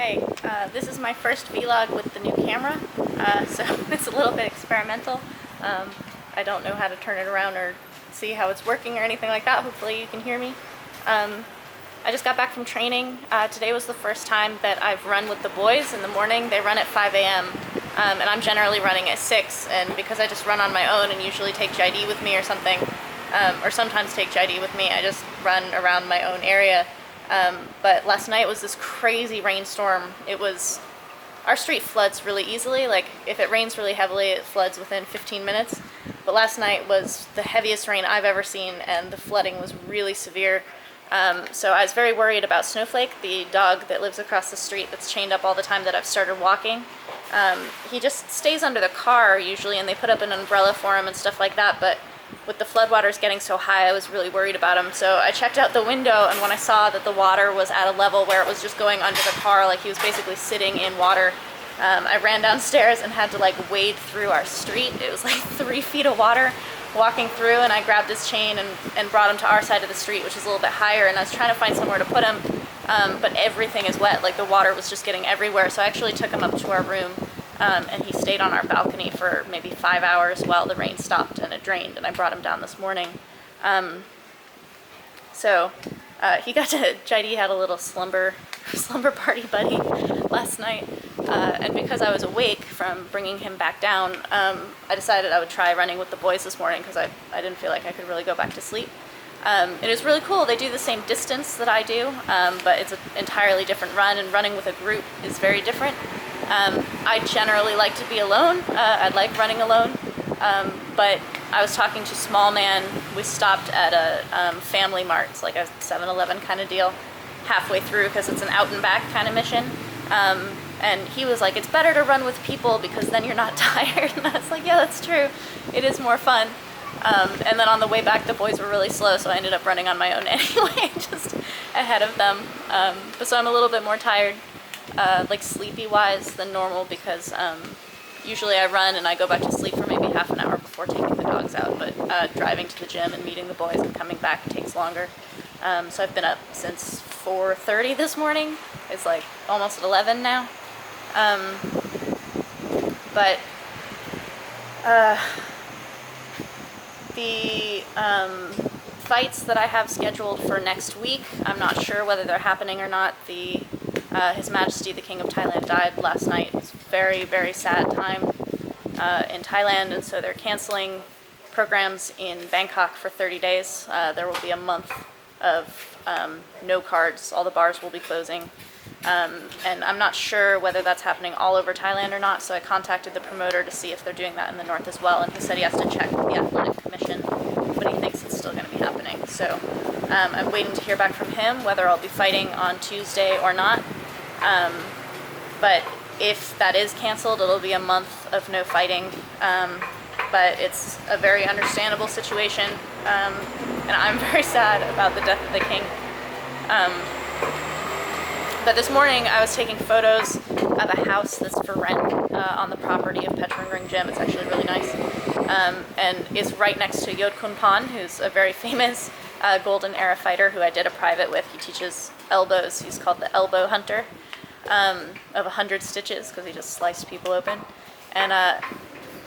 Hey, this is my first vlog with the new camera, so it's a little bit experimental. I don't know how to turn it around or see how it's working or anything like that. Hopefully you can hear me. I just got back from training. Today was the first time that I've run with the boys in the morning. They run at 5 a.m. And I'm generally running at 6, and because I just run on my own and usually take JD with me or something, or sometimes take JD with me, I just run around my own area. But last night was this crazy rainstorm. Our street floods really easily. Like, if it rains really heavily, it floods within 15 minutes. But last night was the heaviest rain I've ever seen, and the flooding was really severe. So I was very worried about Snowflake, the dog that lives across the street that's chained up all the time that I've started walking. He just stays under the car usually, and they put up an umbrella for him and stuff like that, but with the floodwaters getting so high, I was really worried about him. So I checked out the window, and when I saw that the water was at a level where it was just going under the car, like he was basically sitting in water, I ran downstairs and had to like wade through our street. It was like 3 feet of water walking through, and I grabbed his chain and brought him to our side of the street, which is a little bit higher, and I was trying to find somewhere to put him, but everything is wet. Like, the water was just getting everywhere. So I actually took him up to our room, and he stayed on our balcony for maybe 5 hours while the rain stopped and it drained, and I brought him down this morning. He got to, JD had a little slumber party buddy last night, and because I was awake from bringing him back down, I decided I would try running with the boys this morning because I didn't feel like I could really go back to sleep. It is really cool. They do the same distance that I do, but it's an entirely different run, and running with a group is very different. I generally like to be alone. I like running alone, but I was talking to Small Man. We stopped at a Family Mart. It's like a 7-Eleven kind of deal, halfway through, because it's an out and back kind of mission. And he was like, it's better to run with people because then you're not tired. And I was like, yeah, that's true. It is more fun. And then on the way back, the boys were really slow, so I ended up running on my own anyway, just ahead of them. But so I'm a little bit more tired, like sleepy-wise, than normal, because usually I run and I go back to sleep for maybe half an hour before taking the dogs out, but driving to the gym and meeting the boys and coming back takes longer. So I've been up since 4:30 this morning. It's like almost at 11 now. The fights that I have scheduled for next week, I'm not sure whether they're happening or not. His Majesty the King of Thailand died last night. It's a very, very sad time in Thailand, and so they're canceling programs in Bangkok for 30 days. There will be a month of no cards. All the bars will be closing. And I'm not sure whether that's happening all over Thailand or not, so I contacted the promoter to see if they're doing that in the north as well, and he said he has to check with the athletic commission, but he thinks it's still going to be happening. So I'm waiting to hear back from him whether I'll be fighting on Tuesday or not. But if that is canceled, it'll be a month of no fighting. But it's a very understandable situation, and I'm very sad about the death of the king. But this morning I was taking photos of a house that's for rent on the property of Ring Gym. It's actually really nice, and it's right next to Yodkhunpon, who's a very famous Golden Era fighter who I did a private with. He teaches elbows. He's called the Elbow Hunter, of 100 stitches, because he just sliced people open. And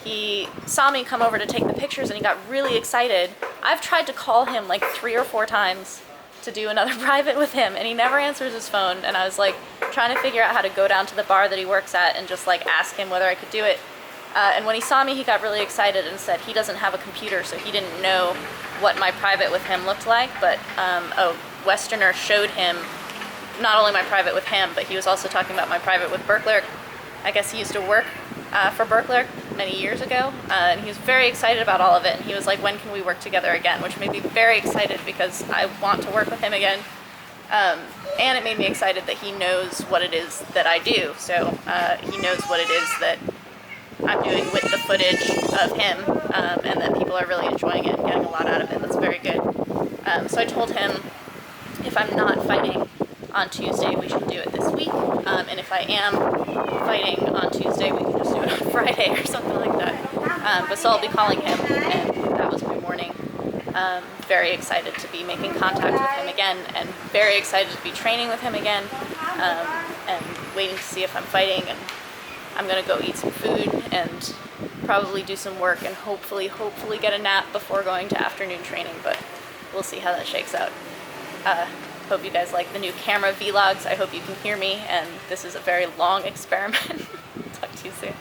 he saw me come over to take the pictures, and he got really excited. I've tried to call him like 3 or 4 times to do another private with him, and he never answers his phone, and I was like trying to figure out how to go down to the bar that he works at and just like ask him whether I could do it. And when he saw me, he got really excited and said he doesn't have a computer, so he didn't know what my private with him looked like, but a Westerner showed him not only my private with him, but he was also talking about my private with Berkler. I guess he used to work for Berkler many years ago, and he was very excited about all of it, and he was like, when can we work together again, which made me very excited because I want to work with him again, and it made me excited that he knows what it is that I do, so he knows what it is that I'm doing with the footage of him, and that people are really enjoying it and getting a lot out of it. That's very good. So I told him if I'm not fighting on Tuesday, we should do it this week, and if I am fighting on Tuesday, we can just do it on Friday or something like that. But so I'll be calling him, and that was my morning. Very excited to be making contact with him again, and very excited to be training with him again, and waiting to see if I'm fighting, and I'm gonna go eat some food and probably do some work and hopefully get a nap before going to afternoon training, but we'll see how that shakes out. Hope you guys like the new camera vlogs. I hope you can hear me, and this is a very long experiment. Talk to you soon.